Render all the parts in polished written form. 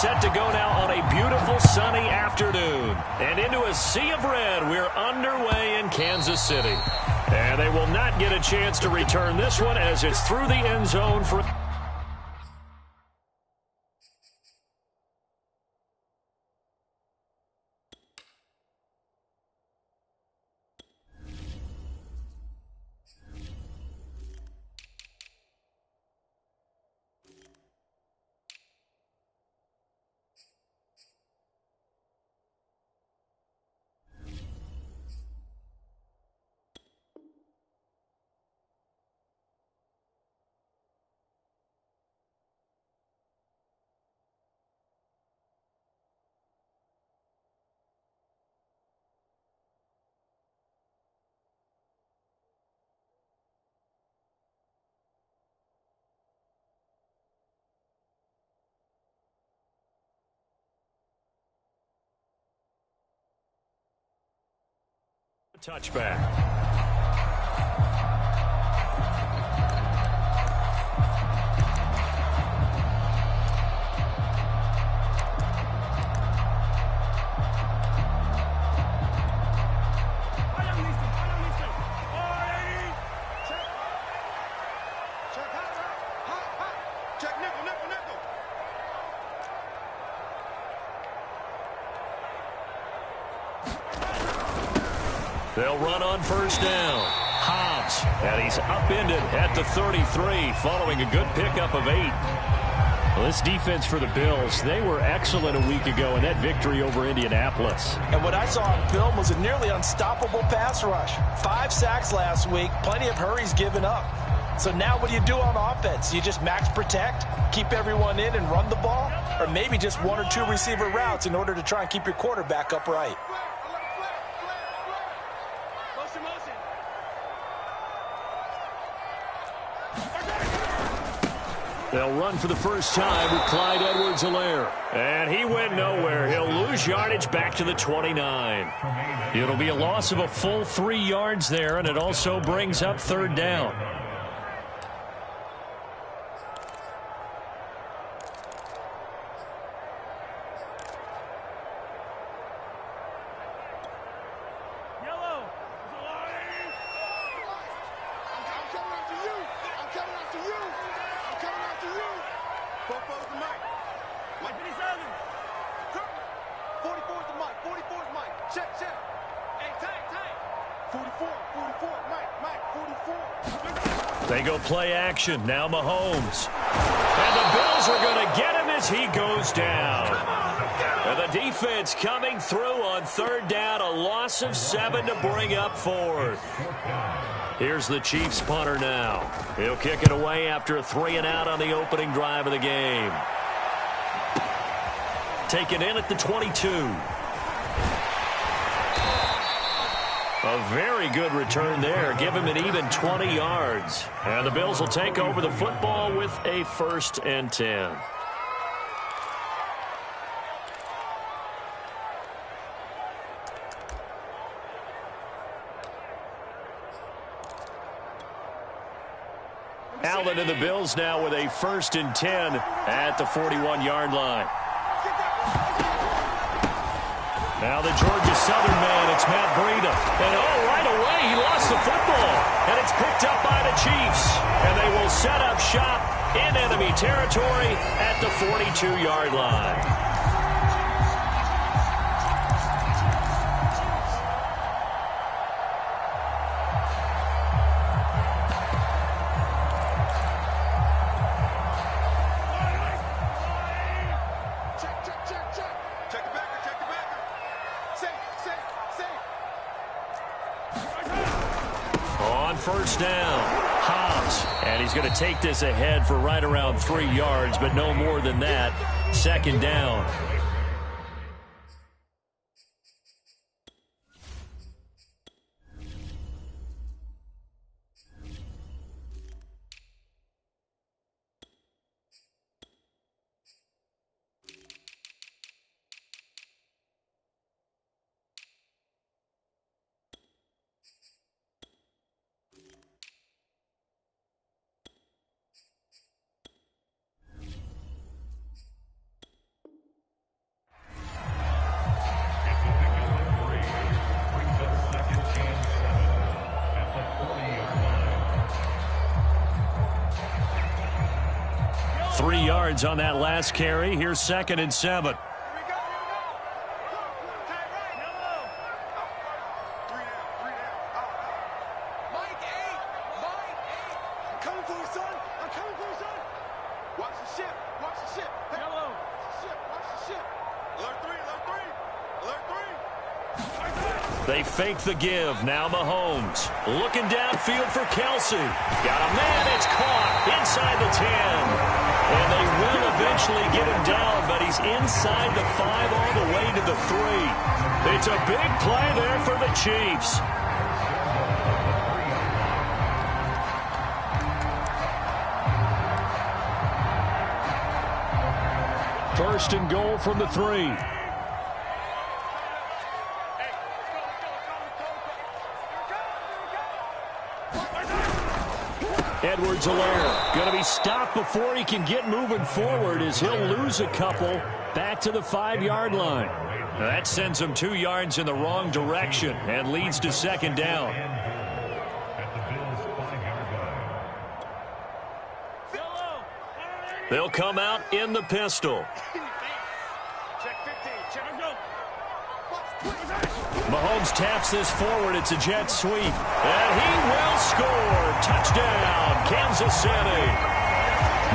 set to go now on a beautiful sunny afternoon. And into a sea of red, we're underway in Kansas City. And they will not get a chance to return this one as it's through the end zone for... Touchback. They'll run on first down. Hobbs, and he's upended at the 33 following a good pickup of 8. Well, this defense for the Bills, they were excellent a week ago in that victory over Indianapolis. And what I saw on film was a nearly unstoppable pass rush. 5 sacks last week, plenty of hurries given up. So now what do you do on offense? You just max protect, keep everyone in and run the ball? Or maybe just 1 or 2 receiver routes in order to try and keep your quarterback upright? They'll run for the first time with Clyde Edwards-Helaire. And he went nowhere. He'll lose yardage back to the 29. It'll be a loss of a full 3 yards there, and it also brings up third down. They go play action. Now Mahomes. And the Bills are going to get him as he goes down. And the defense coming through on third down. A loss of 7 to bring up fourth. Here's the Chiefs punter now. He'll kick it away after a 3-and-out on the opening drive of the game. Taken in at the 22. A very good return there. Give him an even 20 yards. And the Bills will take over the football with a 1st and 10. Allen and the Bills now with a 1st and 10 at the 41-yard line. Now the Georgia Southern man, it's Matt Breida. And right away he lost the football. And it's picked up by the Chiefs. And they will set up shop in enemy territory at the 42-yard line. First down, Hobbs, and he's going to take this ahead for right around 3 yards, but no more than that. 2nd down. 3 yards on that last carry. Here's 2nd and 7. They fake the give. Now Mahomes looking downfield for Kelsey. Got a man. It's caught inside the 10. And they will eventually get him down, but he's inside the 5 all the way to the 3. It's a big play there for the Chiefs. First and goal from the 3. Edwards-Helaire going to be stopped before he can get moving forward as he'll lose a couple back to the 5-yard line. That sends him 2 yards in the wrong direction and leads to 2nd down. They'll come out in the pistol. Mahomes taps this forward. It's a jet sweep. And he will score. Touchdown, Kansas City.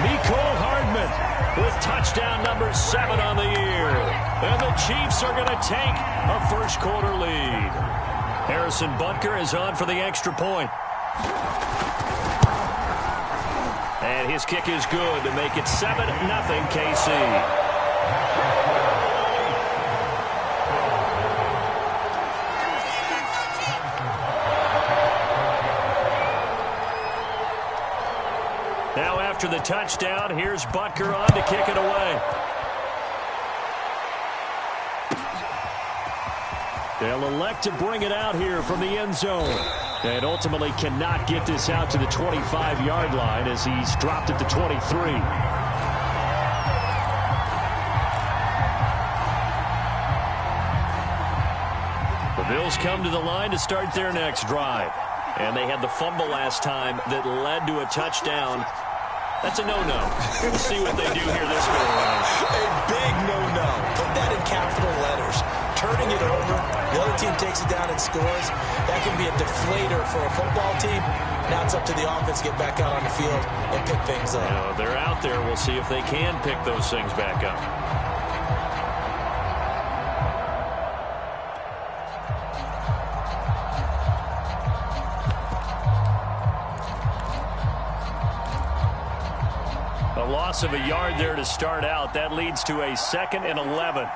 Mecole Hardman with touchdown number 7 on the year. And the Chiefs are going to take a first-quarter lead. Harrison Butker is on for the extra point. And his kick is good to make it 7-0 KC. Now after the touchdown, here's Butker on to kick it away. They'll elect to bring it out here from the end zone. And ultimately cannot get this out to the 25-yard line as he's dropped at the 23. The Bills come to the line to start their next drive. And they had the fumble last time that led to a touchdown. That's a no-no. We'll see what they do here this go around. A big no-no. Put that in capital letters. Turning it over, the other team takes it down and scores. That can be a deflator for a football team. Now it's up to the offense to get back out on the field and pick things up. They're out there. We'll see if they can pick those things back up. A loss of a yard there to start out. That leads to a 2nd and 11.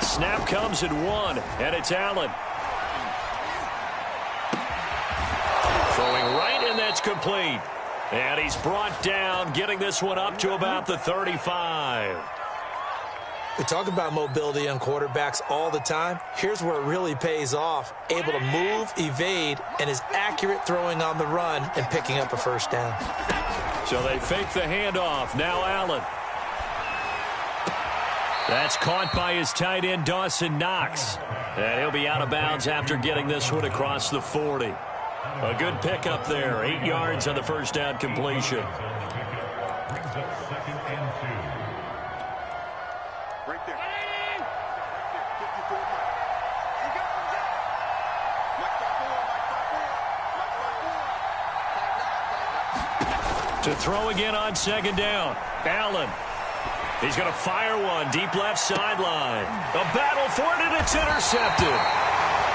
Snap comes at 1, and it's Allen. Throwing right, and that's complete. And he's brought down, getting this one up to about the 35. We talk about mobility on quarterbacks all the time. Here's where it really pays off. Able to move, evade, and is accurate throwing on the run and picking up a first down. So they fake the handoff. Now Allen. That's caught by his tight end, Dawson Knox. And he'll be out of bounds after getting this one across the 40. A good pickup there. 8 yards on the first down completion. To throw again on 2nd down. Allen. He's going to fire one deep left sideline. A battle for it, and it's intercepted.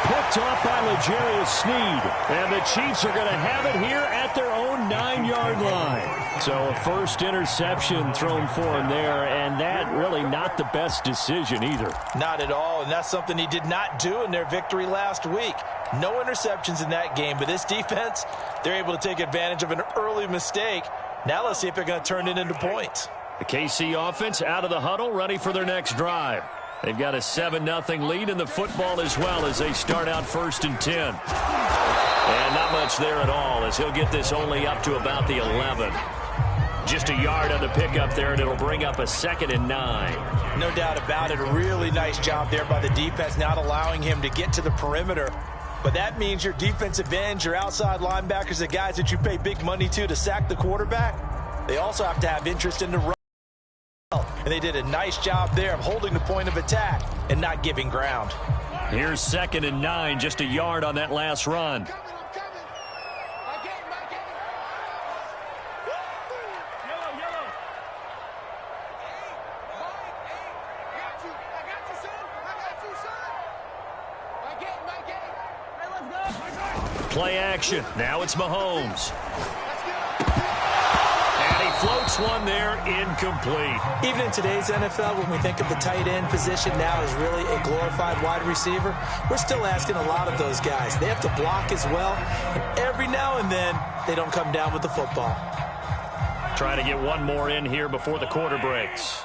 Picked off by L'Jarius Sneed. And the Chiefs are going to have it here at their own 9-yard line. So a first interception thrown for him there, and that really not the best decision either. Not at all, and that's something he did not do in their victory last week. No interceptions in that game, but this defense, they're able to take advantage of an early mistake. Now let's see if they're going to turn it into points. The KC offense out of the huddle, ready for their next drive. They've got a 7-0 lead in the football as well as they start out 1st and 10. And not much there at all as he'll get this only up to about the 11. Just just a yard on the pickup there, and it'll bring up a 2nd and 9. No doubt about it. A really nice job there by the defense, not allowing him to get to the perimeter. But that means your defensive ends, your outside linebackers, the guys that you pay big money to sack the quarterback, they also have to have interest in the run. And they did a nice job there of holding the point of attack and not giving ground. Here's 2nd and 9, just a yard on that last run. Play action. Now it's Mahomes. And he floats one there, incomplete. Even in today's NFL, when we think of the tight end position now as really a glorified wide receiver, we're still asking a lot of those guys. They have to block as well, and every now and then, they don't come down with the football. Trying to get one more in here before the quarter breaks.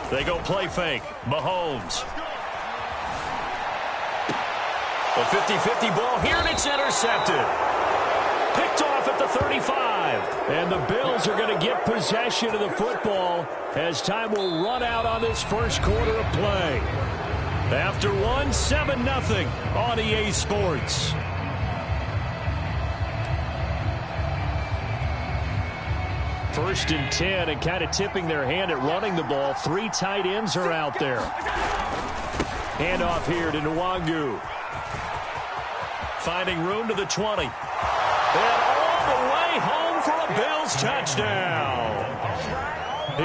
They go play fake. Mahomes. A 50-50 ball here, and it's intercepted. Picked off at the 35. And the Bills are going to get possession of the football as time will run out on this first quarter of play. After one, 7-0 on EA Sports. First and 10, and kind of tipping their hand at running the ball. 3 tight ends are out there. Handoff here to Nwangu. Finding room to the 20. And all the way home for a Bills touchdown.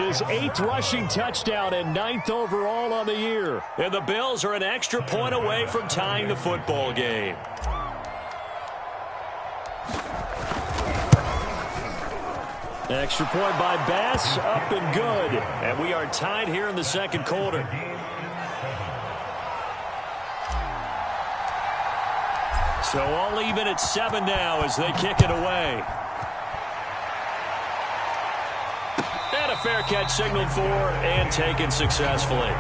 His 8th rushing touchdown and 9th overall on the year. And the Bills are an extra point away from tying the football game. Extra point by Bass, up and good. And we are tied here in the second quarter. So all even at 7 now as they kick it away. And a fair catch signaled for and taken successfully.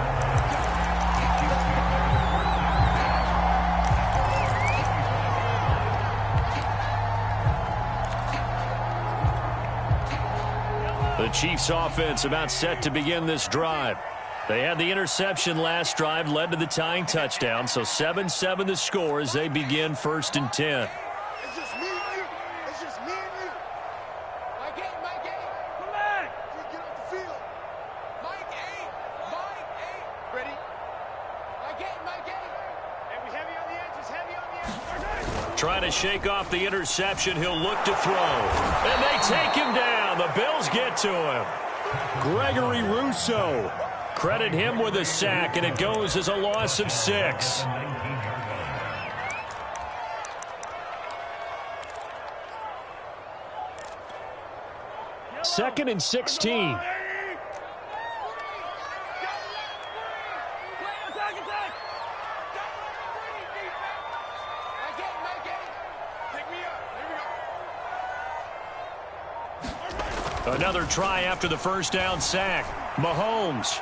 The Chiefs offense about set to begin this drive. They had the interception last drive, led to the tying touchdown. So 7-7 the score as they begin 1st and 10. It's just me and you. It's just me and you. Mike 8, Mike 8. Come back. Get off the field. Mike 8. Mike 8. Ready? Mike 8, Mike 8. And we heavy on the edges, heavy on the edges. Trying to shake off the interception. He'll look to throw. And they take him down. The Bills get to him. Gregory Rousseau. Credit him with a sack, and it goes as a loss of 6. Second and 16. Another try after the first down sack. Mahomes.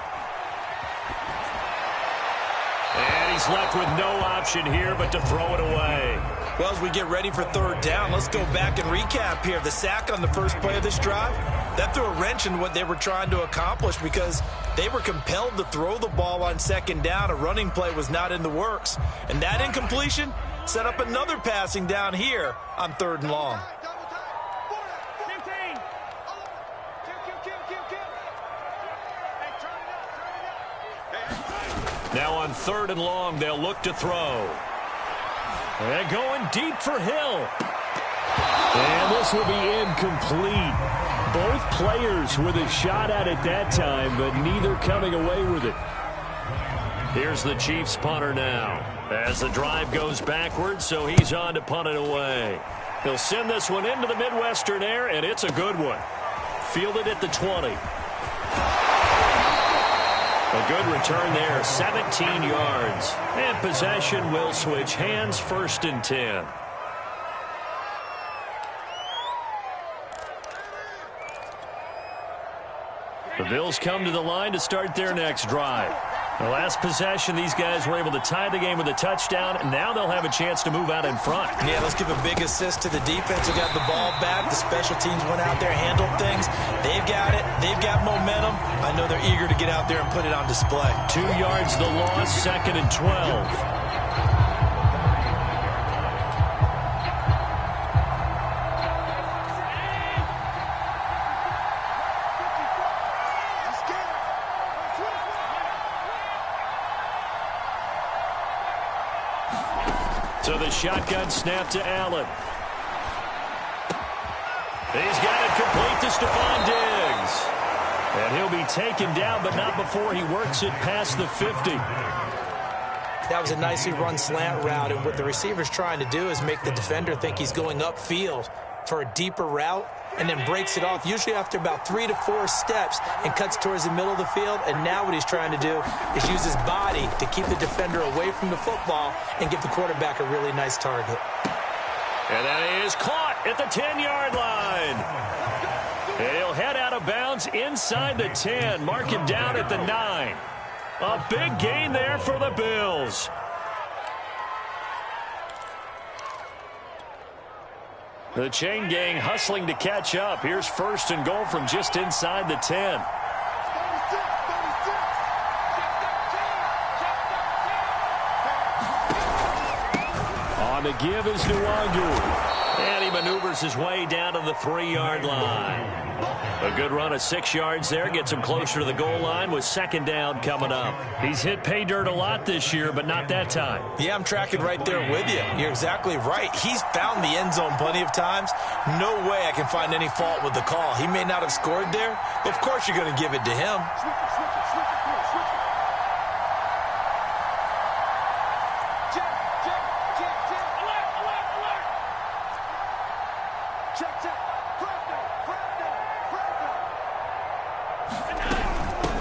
And he's left with no option here but to throw it away. Well, as we get ready for 3rd down, let's go back and recap here. The sack on the first play of this drive, that threw a wrench in what they were trying to accomplish because they were compelled to throw the ball on 2nd down. A running play was not in the works. And that incompletion set up another passing down here on 3rd and long. Now on 3rd and long, they'll look to throw. And going deep for Hill. And this will be incomplete. Both players with a shot at it that time, but neither coming away with it. Here's the Chiefs punter now. As the drive goes backwards, so he's on to punt it away. He'll send this one into the Midwestern air, and it's a good one. Fielded at the 20. A good return there, 17 yards. And possession will switch hands, 1st and 10. The Bills come to the line to start their next drive. The last possession, these guys were able to tie the game with a touchdown, and now they'll have a chance to move out in front. Yeah, let's give a big assist to the defense who got the ball back. The special teams went out there, handled things. They've got it. They've got momentum. I know they're eager to get out there and put it on display. 2 yards the loss, 2nd and 12. So the shotgun snap to Allen. He's got it complete to Stephon Diggs. And he'll be taken down, but not before he works it past the 50. That was a nicely run slant route, and what the receiver's trying to do is make the defender think he's going upfield for a deeper route, and then breaks it off, usually after about 3 to 4 steps, and cuts towards the middle of the field. And now what he's trying to do is use his body to keep the defender away from the football and give the quarterback a really nice target. And that is caught at the 10-yard line. And he'll head out of bounds inside the 10, mark him down at the 9. A big gain there for the Bills. The chain gang hustling to catch up. Here's 1st and goal from just inside the 10. On the give is Nwangu. And he maneuvers his way down to the 3-yard line. A good run of 6 yards there gets him closer to the goal line with 2nd down coming up. He's hit pay dirt a lot this year, but not that time. Yeah, I'm tracking right there with you. You're exactly right. He's found the end zone plenty of times. No way I can find any fault with the call. He may not have scored there, but of course you're going to give it to him.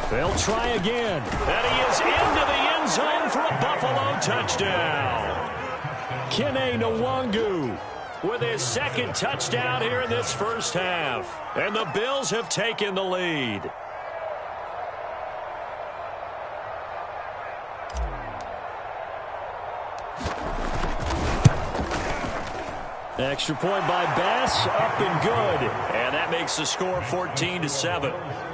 They'll try again. And he is into the end zone for a Buffalo touchdown. Kene Nwangu with his 2nd touchdown here in this first half. And the Bills have taken the lead. Extra point by Bass, up and good. And that makes the score 14-7.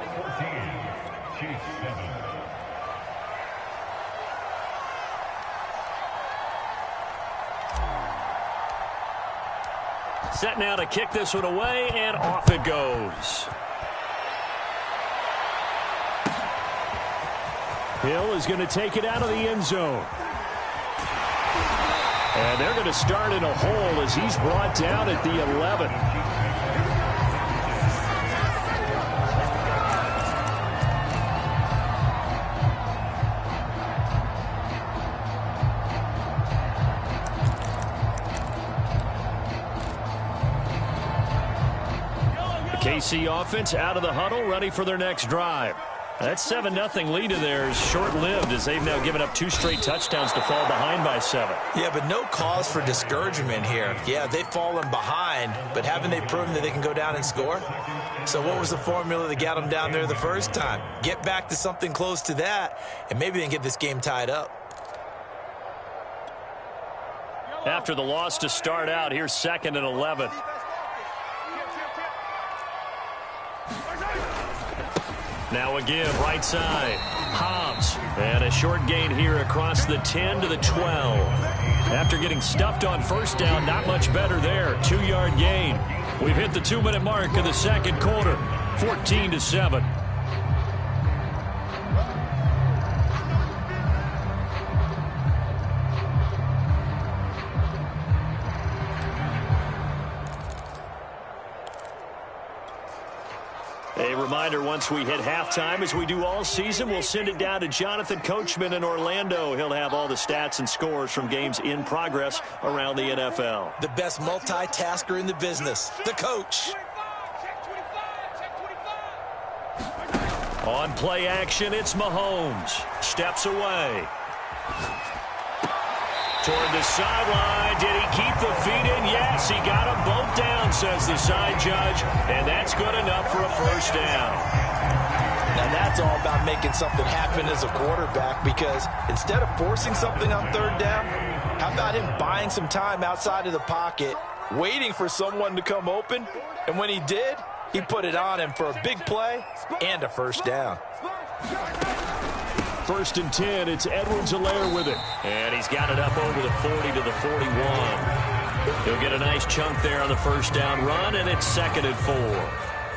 Set now to kick this one away, and off it goes. Hill is going to take it out of the end zone. And they're going to start in a hole as he's brought down at the 11. KC offense out of the huddle, ready for their next drive. That 7-0 lead of theirs short-lived as they've now given up 2 straight touchdowns to fall behind by 7. Yeah, but no cause for discouragement here. Yeah, they've fallen behind, but haven't they proven that they can go down and score? So what was the formula that got them down there the first time? Get back to something close to that, and maybe they can get this game tied up. After the loss to start out, here's 2nd and 11. Now again, right side. Hobbs. And a short gain here across the 10 to the 12. After getting stuffed on 1st down, not much better there. 2-yard gain. We've hit the 2-minute mark of the 2nd quarter. 14-7. A reminder, once we hit halftime, as we do all season, we'll send it down to Jonathan Coachman in Orlando. He'll have all the stats and scores from games in progress around the NFL. The best multitasker in the business, the coach. On play action, it's Mahomes. Steps away. Toward the sideline. Did he keep the feet in? Yes, he got them both down, says the side judge. And that's good enough for a 1st down. Now that's all about making something happen as a quarterback, because instead of forcing something on third down, how about him buying some time outside of the pocket, waiting for someone to come open, and when he did, he put it on him for a big play and a first down. 1st and 10, it's Edwards-Helaire with it. And he's got it up over the 40 to the 41. He'll get a nice chunk there on the first down run, and it's 2nd and 4.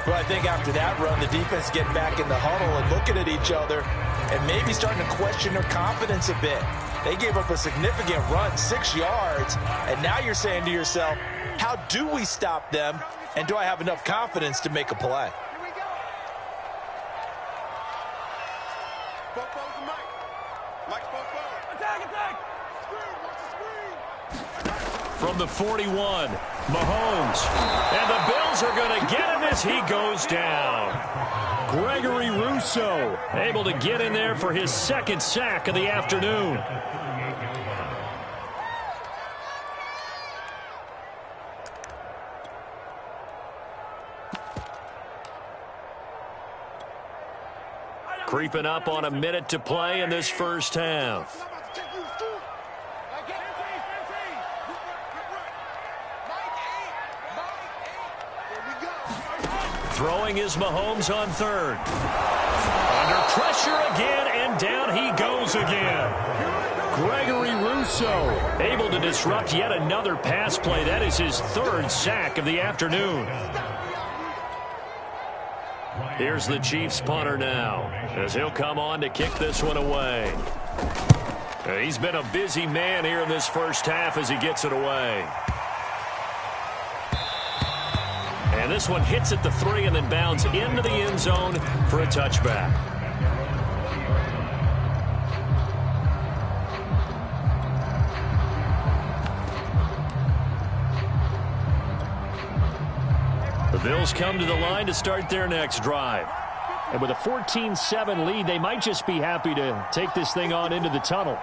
Well, I think after that run, the defense getting back in the huddle and looking at each other and maybe starting to question their confidence a bit. They gave up a significant run, 6 yards, and now you're saying to yourself, how do we stop them, and do I have enough confidence to make a play? From the 41, Mahomes. And the Bills are going to get him as he goes down. Gregory Rousseau able to get in there for his 2nd sack of the afternoon. Creeping up on a minute to play in this first half. Throwing is Mahomes on 3rd. Under pressure again, and down he goes again. Gregory Rousseau able to disrupt yet another pass play. That is his 3rd sack of the afternoon. Here's the Chiefs punter now, as he'll come on to kick this one away. He's been a busy man here in this first half as he gets it away. And this one hits at the 3 and then bounds into the end zone for a touchback. The Bills come to the line to start their next drive. And with a 14-7 lead, they might just be happy to take this thing on into the tunnel.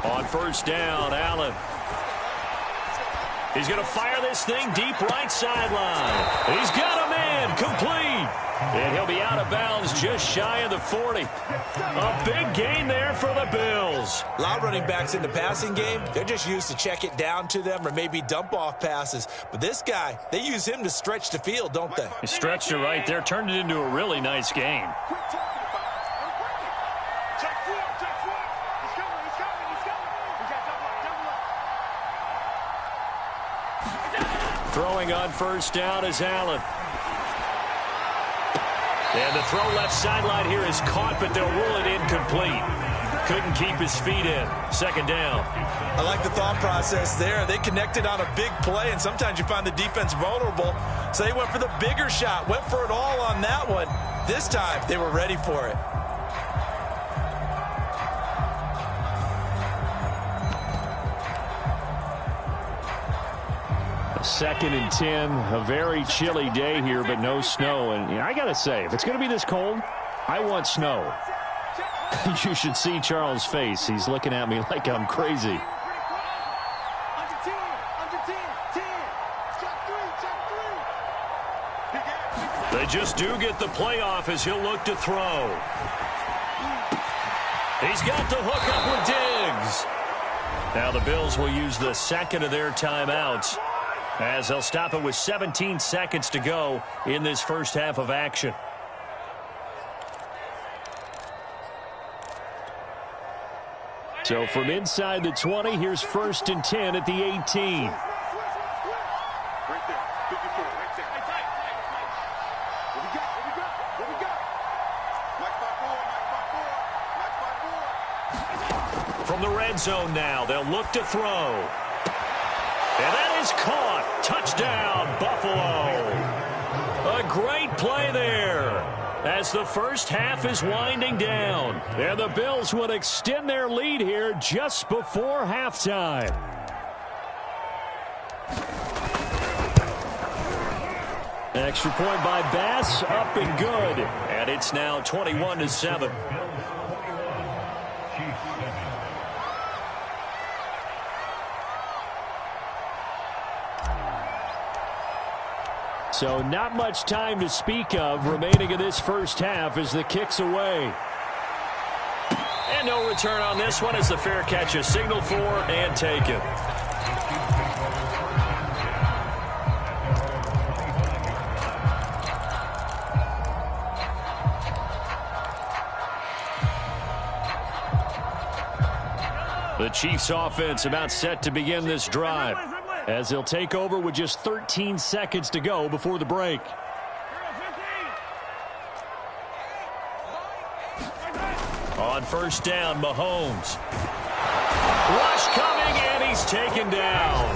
On first down, Allen. He's going to fire this thing deep right sideline. He's got a man complete. And he'll be out of bounds just shy of the 40. A big gain there for the Bills. A lot of running backs in the passing game, they're just used to check it down to them or maybe dump off passes. But this guy, they use him to stretch the field, don't they? He stretched it right there, turned it into a really nice game. Throwing on first down is Allen. And the throw left sideline here is caught, but they'll rule it incomplete. Couldn't keep his feet in. 2nd down. I like the thought process there. They connected on a big play, and sometimes you find the defense vulnerable. So they went for the bigger shot, went for it all on that one. This time, they were ready for it. Second and 10, a very chilly day here, but no snow. And I got to say, if it's going to be this cold, I want snow. You should see Charles' face. He's looking at me like I'm crazy. They just do get the playoff as he'll look to throw. He's got the hook up with Diggs. Now the Bills will use the 2nd of their timeouts, as they'll stop it with 17 seconds to go in this first half of action. So from inside the 20, here's 1st and 10 at the 18. From the red zone now, they'll look to throw. And that is caught. Touchdown, Buffalo. A great play there as the first half is winding down. And the Bills would extend their lead here just before halftime. Extra point by Bass, up and good. And it's now 21-7. So not much time to speak of remaining in this first half as the kick's away. And no return on this one as the fair catch is signaled for and taken. The Chiefs offense about set to begin this drive as they'll take over with just 13 seconds to go before the break. On first down, Mahomes. Rush coming, and he's taken down.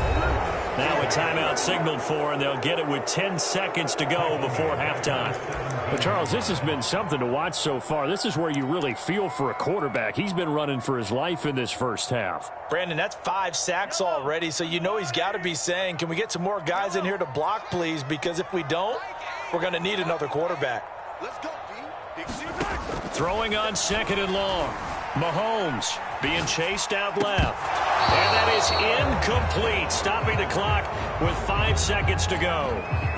Now a timeout signaled for, and they'll get it with 10 seconds to go before halftime. But, Charles, this has been something to watch so far. This is where you really feel for a quarterback. He's been running for his life in this first half. Brandon, that's 5 sacks already, so you know he's got to be saying, can we get some more guys in here to block, please? Because if we don't, we're going to need another quarterback. Let's go, D. Throwing on second and long. Mahomes being chased out left. And that is incomplete, stopping the clock with 5 seconds to go.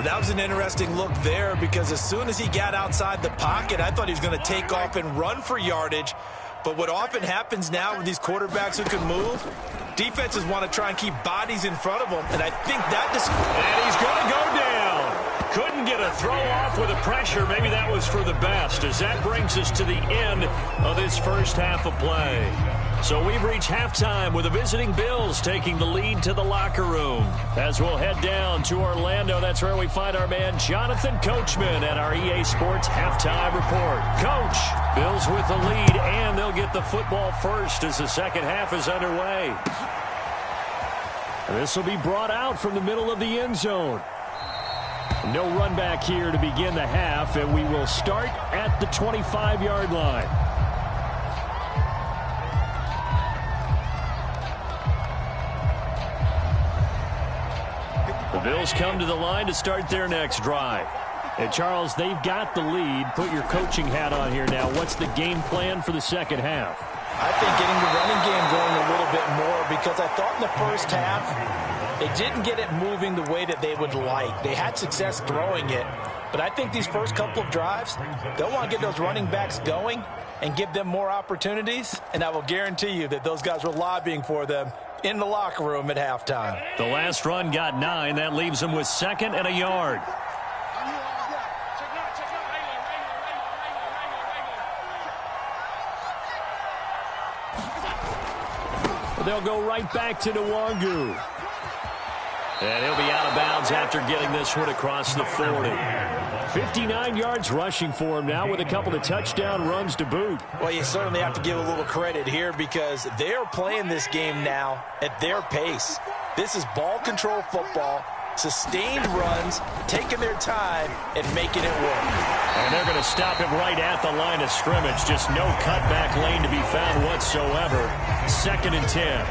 That was an interesting look there because as soon as he got outside the pocket, I thought he was going to take off and run for yardage. But what often happens now with these quarterbacks who can move, defenses want to try and keep bodies in front of them. And I think that and he's going to go down. Couldn't get a throw off with the pressure. Maybe that was for the best as that brings us to the end of this first half of play. So we've reached halftime with the visiting Bills taking the lead to the locker room. As we'll head down to Orlando, that's where we find our man Jonathan Coachman at our EA Sports Halftime Report. Coach, Bills with the lead, and they'll get the football first as the second half is underway. This will be brought out from the middle of the end zone. No run back here to begin the half, and we will start at the 25-yard line. The Bills come to the line to start their next drive. And, Charles, they've got the lead. Put your coaching hat on here now. What's the game plan for the second half? I think getting the running game going a little bit more because I thought in the first half they didn't get it moving the way that they would like. They had success throwing it, but I think these first couple of drives, they'll want to get those running backs going and give them more opportunities, and I will guarantee you that those guys were lobbying for them in the locker room at halftime. The last run got 9. That leaves them with 2nd and a yard. They'll go right back to Nwangu. And he'll be out of bounds after getting this one across the 40. 59 yards rushing for him now with a couple of touchdown runs to boot. Well, you certainly have to give a little credit here because they're playing this game now at their pace. This is ball control football, sustained runs, taking their time and making it work. And they're going to stop him right at the line of scrimmage. Just no cutback lane to be found whatsoever. 2nd and 10.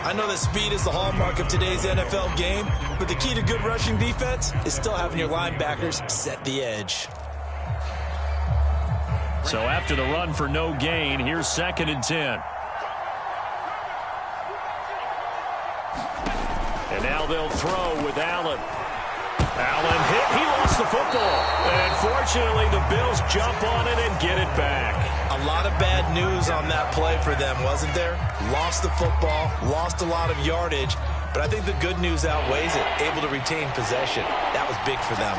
I know that speed is the hallmark of today's NFL game, but the key to good rushing defense is still having your linebackers set the edge. So after the run for no gain, here's 2nd and 10. And now they'll throw with Allen. Allen hit. He lost the football. And fortunately, the Bills jump on it and get it back. A lot of bad news on that play for them, wasn't there? Lost the football, lost a lot of yardage, but I think the good news outweighs it. Able to retain possession. That was big for them.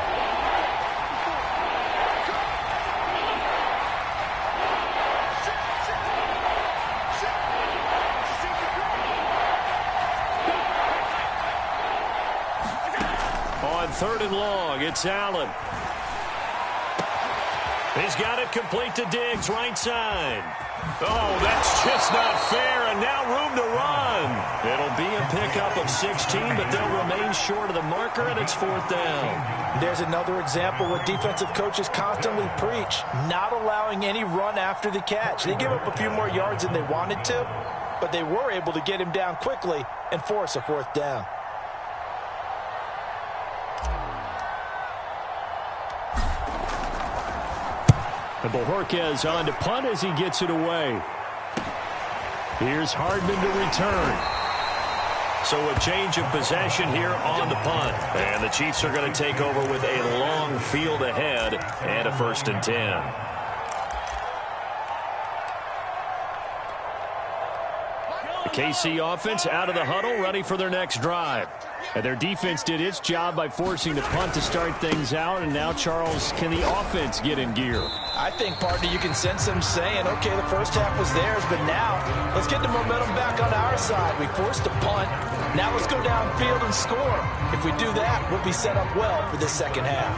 On 3rd and long, it's Allen. He's got it complete to Diggs, right side. Oh, that's just not fair, and now room to run. It'll be a pickup of 16, but they'll remain short of the marker, and it's 4th down. There's another example what defensive coaches constantly preach, not allowing any run after the catch. They give up a few more yards than they wanted to, but they were able to get him down quickly and force a 4th down. And Bojorquez on to punt as he gets it away. Here's Hardman to return. So a change of possession here on the punt. And the Chiefs are going to take over with a long field ahead and a 1st and 10. The KC offense out of the huddle, ready for their next drive. And their defense did its job by forcing the punt to start things out. And now, Charles, can the offense get in gear? I think, partner, you can sense them saying, okay, the first half was theirs, but now let's get the momentum back on our side. We forced a punt. Now let's go downfield and score. If we do that, we'll be set up well for the second half.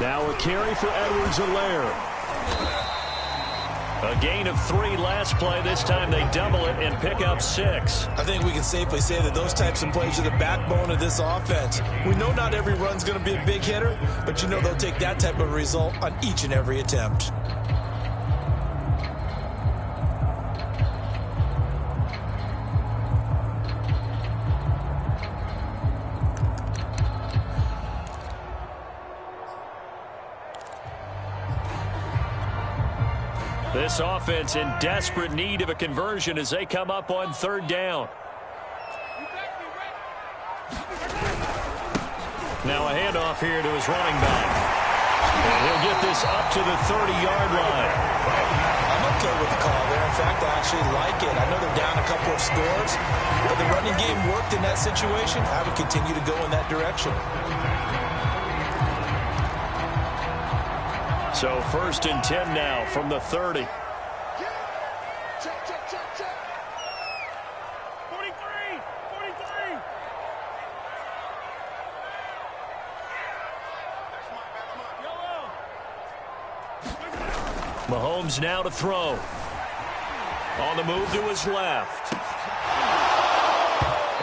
Now a carry for Edwards-Helaire. A gain of 3 last play. This time they double it and pick up 6. I think we can safely say that those types of plays are the backbone of this offense. We know not every run's going to be a big hitter, but you know they'll take that type of result on each and every attempt. This offense in desperate need of a conversion as they come up on 3rd down. Now a handoff here to his running back. And he'll get this up to the 30-yard line. I'm okay with the call there. In fact, I actually like it. I know they're down a couple of scores, but the running game worked in that situation. I would continue to go in that direction. So 1st and 10 now from the 30. Check, check, check, check. 43, 43. Mahomes now to throw. On the move to his left.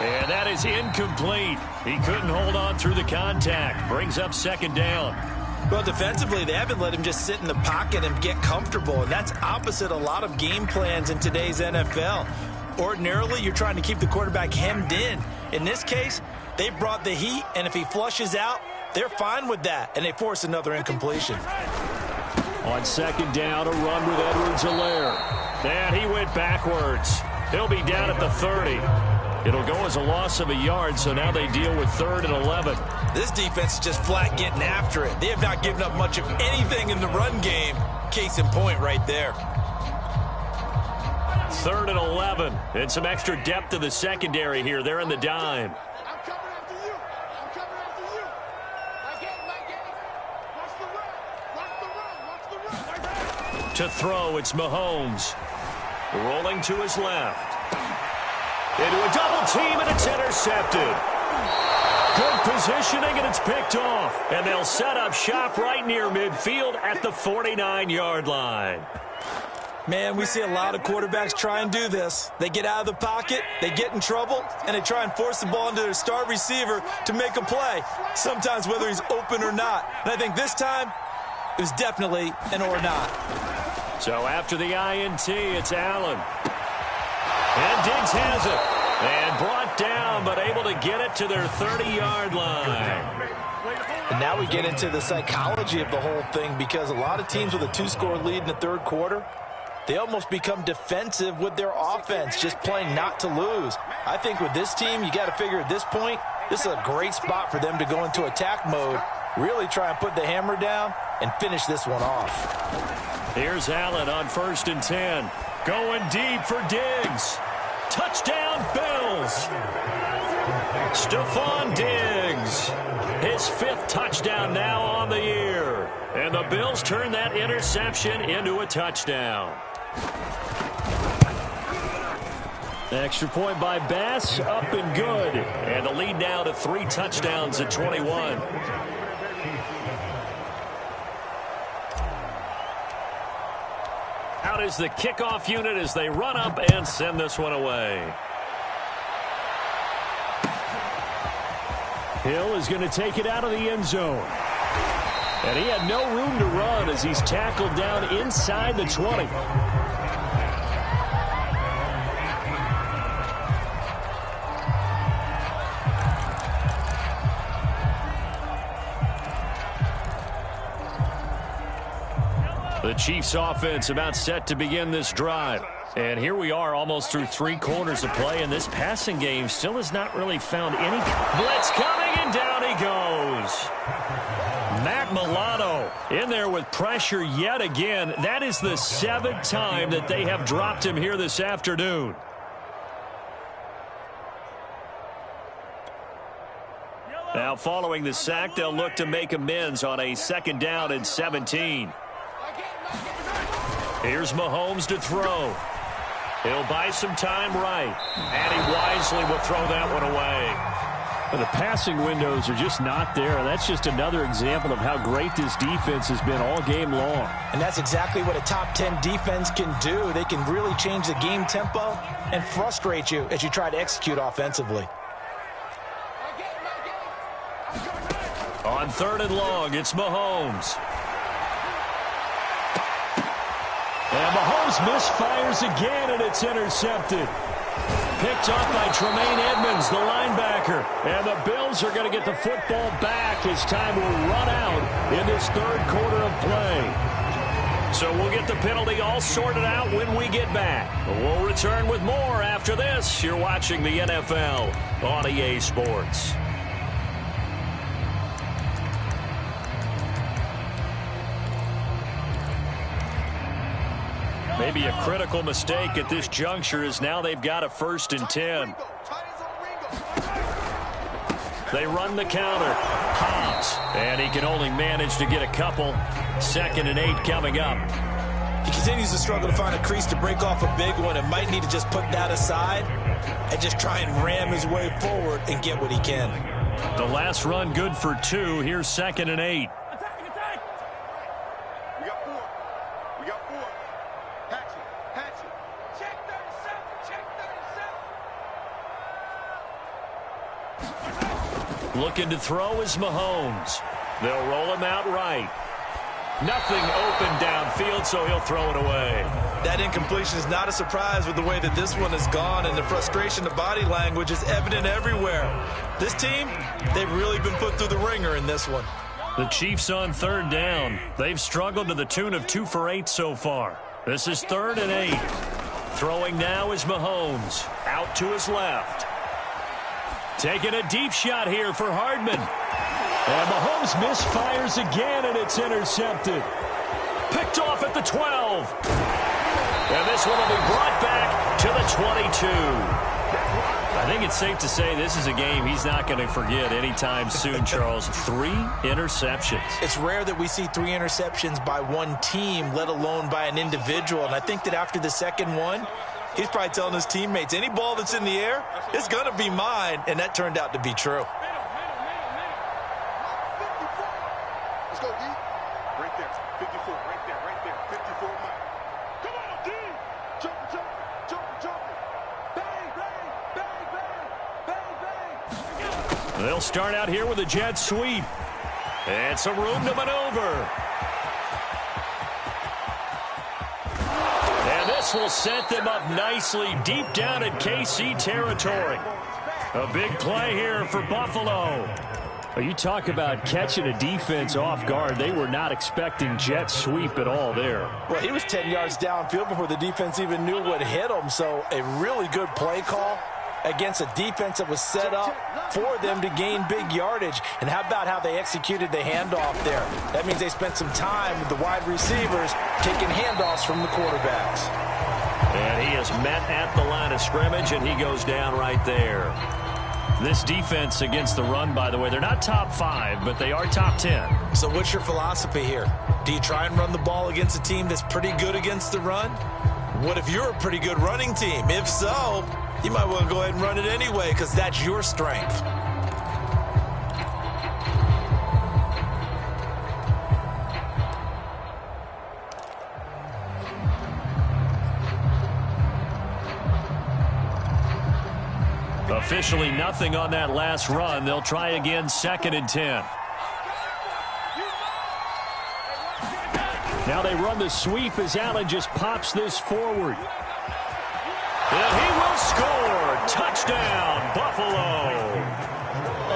And that is incomplete. He couldn't hold on through the contact. Brings up 2nd down. Well, defensively, they haven't let him just sit in the pocket and get comfortable, and that's opposite a lot of game plans in today's NFL. Ordinarily, you're trying to keep the quarterback hemmed in. In this case, they brought the heat, and if he flushes out, they're fine with that, and they force another incompletion. On 2nd down, a run with Edwards-Helaire. And he went backwards. He'll be down at the 30. It'll go as a loss of a yard, so now they deal with 3rd and 11. This defense is just flat getting after it. They have not given up much of anything in the run game. Case in point right there. 3rd and 11. And some extra depth to the secondary here. They're in the dime. I'm coming after you. I'm coming after you. My game. Watch the run. Watch the run. Watch the run. To throw, it's Mahomes. Rolling to his left. Into a double team, and it's intercepted. Good positioning, and it's picked off. And they'll set up shop right near midfield at the 49-yard line. Man, we see a lot of quarterbacks try and do this. They get out of the pocket, they get in trouble, and they try and force the ball into their star receiver to make a play, sometimes whether he's open or not. And I think this time, it was definitely an or not. So after the INT, it's Allen. And Diggs has it. And brought down, but able to get it to their 30-yard line. And now we get into the psychology of the whole thing, because a lot of teams with a 2-score lead in the 3rd quarter, they almost become defensive with their offense, just playing not to lose. I think with this team, you got to figure at this point, this is a great spot for them to go into attack mode, really try and put the hammer down and finish this one off. Here's Allen on 1st and 10. Going deep for Diggs. Touchdown, Bills. Stephon Diggs. His 5th touchdown now on the year. And the Bills turn that interception into a touchdown. Extra point by Bass, up and good. And the lead now to 3 touchdowns at 21. Out is the kickoff unit as they run up and send this one away. Hill is going to take it out of the end zone. And he had no room to run as he's tackled down inside the 20. The The Chiefs offense about set to begin this drive. And here we are almost through 3 quarters of play, and this passing game still has not really found any. Blitz coming, and down he goes. Matt Milano in there with pressure yet again. That is the 7th time that they have dropped him here this afternoon. Now following the sack, they'll look to make amends on a 2nd down and 17. Here's Mahomes to throw. He'll buy some time right, and he wisely will throw that one away. Well, the passing windows are just not there. That's just another example of how great this defense has been all game long. And that's exactly what a top 10 defense can do. They can really change the game tempo and frustrate you as you try to execute offensively. On 3rd and long, it's Mahomes. And Mahomes misfires again, and it's intercepted. Picked off by Tremaine Edmonds, the linebacker. And the Bills are going to get the football back as time will run out in this 3rd quarter of play. So we'll get the penalty all sorted out when we get back. We'll return with more after this. You're watching the NFL on EA Sports. Maybe a critical mistake at this juncture is now they've got a 1st and 10. They run the counter. Hobbs, and he can only manage to get a couple. 2nd and 8 coming up. He continues to struggle to find a crease to break off a big one and might need to just put that aside and just try and ram his way forward and get what he can. The last run good for 2. Here's 2nd and 8. Looking to throw is Mahomes. They'll roll him out right. Nothing open downfield, so he'll throw it away. That incompletion is not a surprise with the way that this one has gone, and the frustration, the body language is evident everywhere. This team, they've really been put through the ringer in this one. The Chiefs on 3rd down. They've struggled to the tune of 2 for 8 so far. This is 3rd and 8. Throwing now is Mahomes. Out to his left. Taking a deep shot here for Hardman. And Mahomes misfires again, and it's intercepted. Picked off at the 12. And this one will be brought back to the 22. I think it's safe to say this is a game he's not going to forget anytime soon, Charles. 3 interceptions. It's rare that we see 3 interceptions by one team, let alone by an individual. And I think that after the 2nd one, he's probably telling his teammates, any ball that's in the air, it's going to be mine. And that turned out to be true. Let's go, D. Right there. 54. Right there. Right there. 54. Come on, D. Jump. Bang, bang, bang, bang, bang, bang. They'll start out here with a jet sweep. And some room to maneuver. This will set them up nicely deep down in KC territory. A big play here for Buffalo. You talk about catching a defense off guard. They were not expecting jet sweep at all there. Well, he was 10 yards downfield before the defense even knew what hit him. So a really good play call against a defense that was set up for them to gain big yardage. And how about how they executed the handoff there? That means they spent some time with the wide receivers taking handoffs from the quarterbacks. And he is met at the line of scrimmage, and he goes down right there. This defense against the run, by the way, they're not top 5, but they are top 10. So what's your philosophy here? Do you try and run the ball against a team that's pretty good against the run? What if you're a pretty good running team? If so, you might want to go ahead and run it anyway because that's your strength. Officially nothing on that last run. They'll try again, 2nd and 10. Now they run the sweep as Allen just pops this forward. And he will score. Touchdown, Buffalo.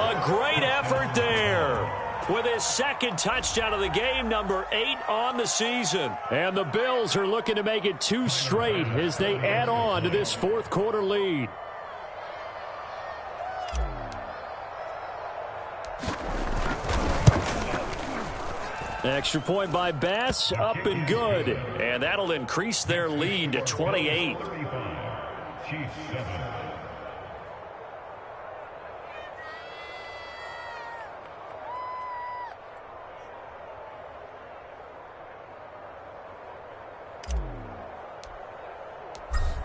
A great effort there. with his second touchdown of the game, number 8 on the season. And the Bills are looking to make it 2 straight as they add on to this fourth quarter lead. Extra point by Bass, up and good. And that'll increase their lead to 28.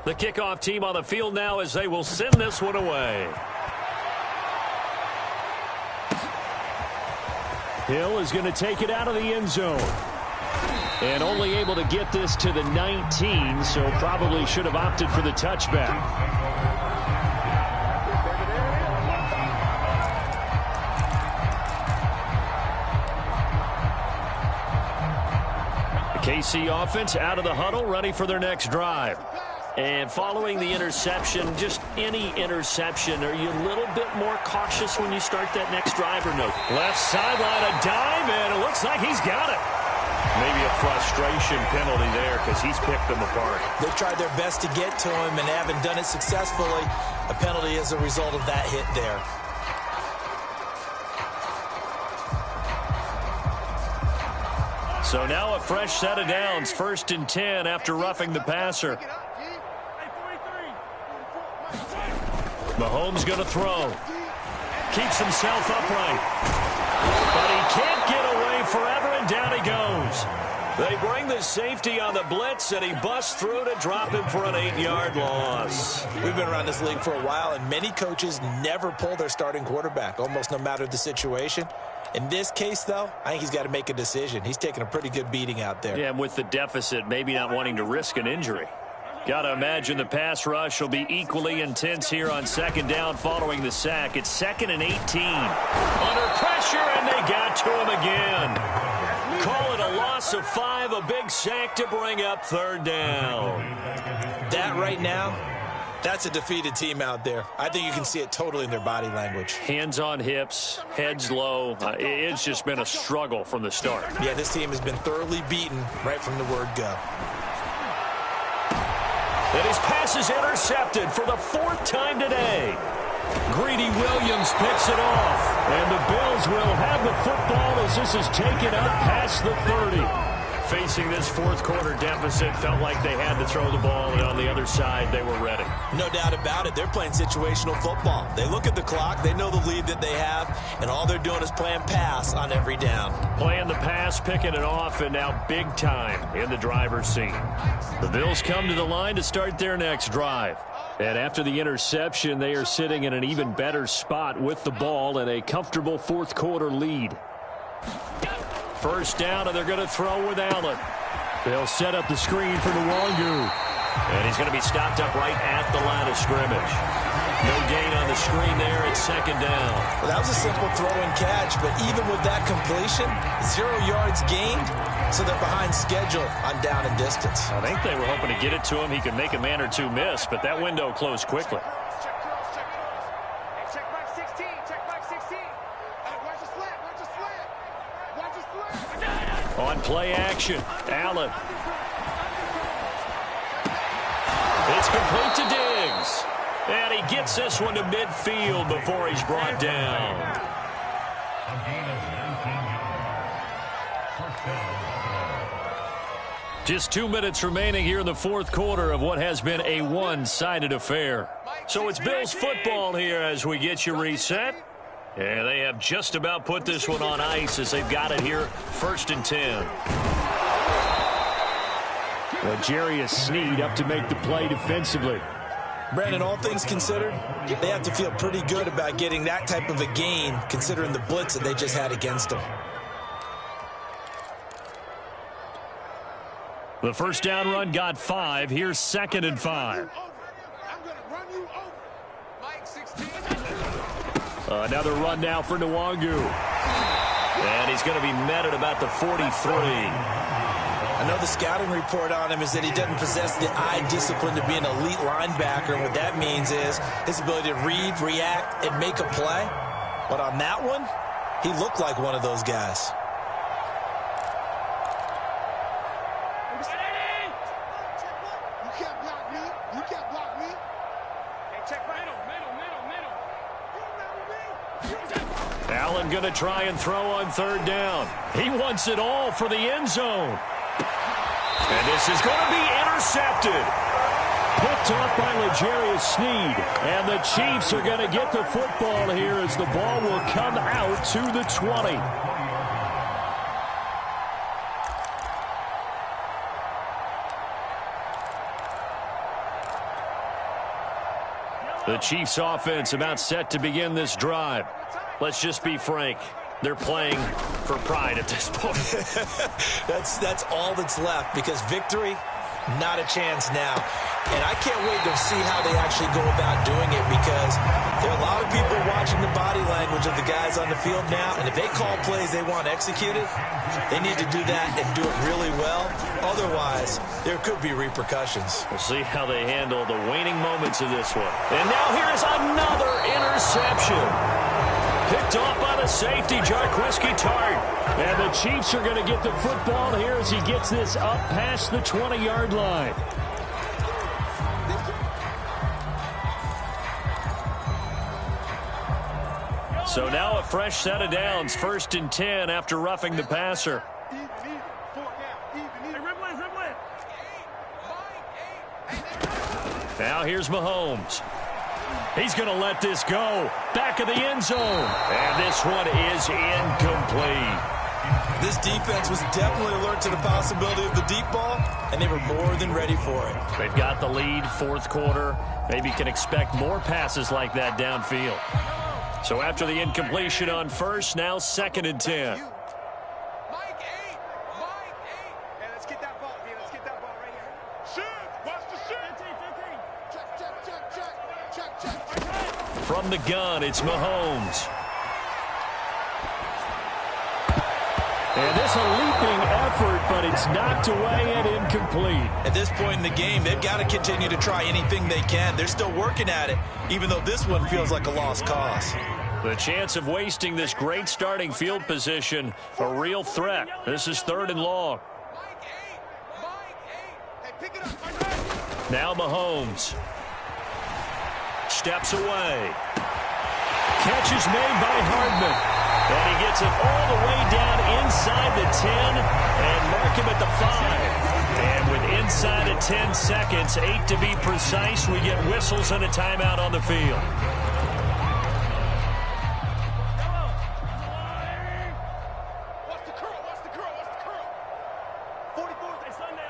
The kickoff team on the field now as they will send this one away. Hill is going to take it out of the end zone. And only able to get this to the 19, so probably should have opted for the touchback. The KC offense out of the huddle, ready for their next drive. And following the interception, just any interception, are you a little bit more cautious when you start that next drive or no? Left sideline, a dime, and it looks like he's got it. Maybe a frustration penalty there because he's picked them apart. They've tried their best to get to him and haven't done it successfully. A penalty is a result of that hit there. So now a fresh set of downs, 1st and 10 after roughing the passer. Mahomes going to throw. Keeps himself upright. But he can't get away forever, and down he goes. They bring the safety on the blitz, and he busts through to drop him for an 8-yard loss. We've been around this league for a while, and many coaches never pull their starting quarterback, almost no matter the situation. In this case, though, I think he's got to make a decision. He's taking a pretty good beating out there. Yeah, and with the deficit, maybe not wanting to risk an injury. Got to imagine the pass rush will be equally intense here on 2nd down following the sack. It's 2nd and 18. Under pressure, and they got to him again. Call it a loss of 5, a big sack to bring up 3rd down. That right now, that's a defeated team out there. I think you can see it totally in their body language. Hands on hips, heads low. It's just been a struggle from the start. Yeah, this team has been thoroughly beaten right from the word go. And his pass is intercepted for the 4th time today. Greedy Williams picks it off. And the Bills will have the football as this is taken up past the 30. Facing this 4th quarter deficit, felt like they had to throw the ball, and on the other side, they were ready. No doubt about it. They're playing situational football. They look at the clock, they know the lead that they have, and all they're doing is playing pass on every down. Playing the pass, picking it off, and now big time in the driver's seat. The Bills come to the line to start their next drive. And after the interception, they are sitting in an even better spot with the ball and a comfortable 4th quarter lead. 1st down, and they're going to throw with Allen. They'll set up the screen for Nwangu. And he's going to be stopped up right at the line of scrimmage. No gain on the screen there at 2nd down. Well, that was a simple throw and catch, but even with that completion, 0 yards gained, so they're behind schedule on down and distance. I think they were hoping to get it to him. He could make a man or two miss, but that window closed quickly. On play action, Allen. It's complete to Diggs. And he gets this one to midfield before he's brought down. Just 2 minutes remaining here in the 4th quarter of what has been a one-sided affair. So it's Bills football here as we get you reset. And they have just about put this one on ice as they've got it here, 1st and 10. Jarius Sneed up to make the play defensively. Brandon, all things considered, they have to feel pretty good about getting that type of a gain, considering the blitz that they just had against them. The 1st down run got 5. Here's 2nd and 5. Another run now for Nwangu. And he's going to be met at about the 43. I know the scouting report on him is that he doesn't possess the eye discipline to be an elite linebacker. What that means is his ability to read, react, and make a play. But on that one, He looked like one of those guys. You can't block me. You can't block me. Allen going to try and throw on third down. He wants it all for the end zone. And this is going to be intercepted. Picked off by L'Jarius Sneed. And the Chiefs are going to get the football here as the ball will come out to the 20. The Chiefs offense about set to begin this drive. Let's just be frank. They're playing for pride at this point. That's all that's left, because victory, not a chance now. And I can't wait to see how they actually go about doing it, because there are a lot of people watching the body language of the guys on the field now, and if they call plays they want executed, they need to do that and do it really well. Otherwise, there could be repercussions. We'll see how they handle the waning moments of this one. And now here's another interception. Picked off by the safety, Jarquiski Tart. And the Chiefs are going to get the football here as he gets this up past the 20-yard line. So now a fresh set of downs, 1st and 10 after roughing the passer. Now here's Mahomes. He's going to let this go. Back of the end zone. And this one is incomplete. This defense was definitely alert to the possibility of the deep ball, and they were more than ready for it. They've got the lead, 4th quarter. Maybe can expect more passes like that downfield. So after the incompletion on 1st, now 2nd and 10. Mike 8. Hey, let's get that ball. Let's get that ball right here. Shoot. Watch the shoot. Check. From the gun, it's Mahomes. And this a leaping effort, but it's knocked away and incomplete. At this point in the game, they've got to continue to try anything they can. They're still working at it, even though this one feels like a lost cause. The chance of wasting this great starting field position, a real threat. This is 3rd and long. Hey, pick it up. Now Mahomes. Steps away. Catch is made by Hardman. And he gets it all the way down inside the 10 and mark him at the 5. And with inside of 10 seconds, 8 to be precise, we get whistles and a timeout on the field. Watch the curl. 44, Sunday.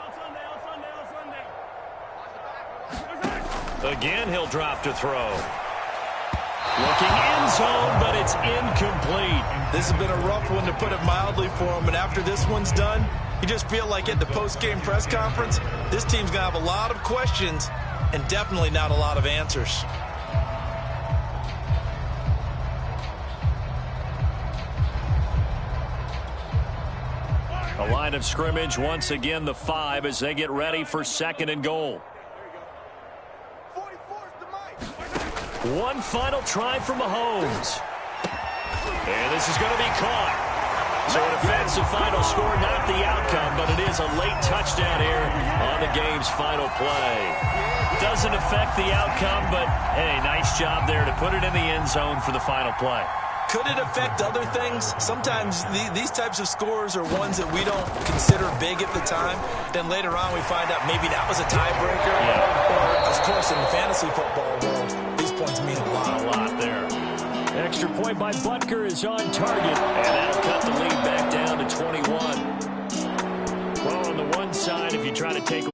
Again, he'll drop to throw. Looking end zone, but it's incomplete. This has been a rough one, to put it mildly, for him. And after this one's done, you just feel like at the post-game press conference, this team's going to have a lot of questions and definitely not a lot of answers. A line of scrimmage, once again the 5 as they get ready for 2nd and goal. One final try for Mahomes. And this is going to be caught. So an offensive final score, not the outcome, but it is a late touchdown here on the game's final play. Doesn't affect the outcome, but hey, nice job there to put it in the end zone for the final play. Could it affect other things? Sometimes these types of scores are ones that we don't consider big at the time. Then later on we find out maybe that was a tiebreaker. Yeah. Or, of course, in the fantasy football world, these points mean a lot. A lot there. Extra point by Butker is on target. And that'll cut the lead back down to 21. Well, on the one side, if you try to take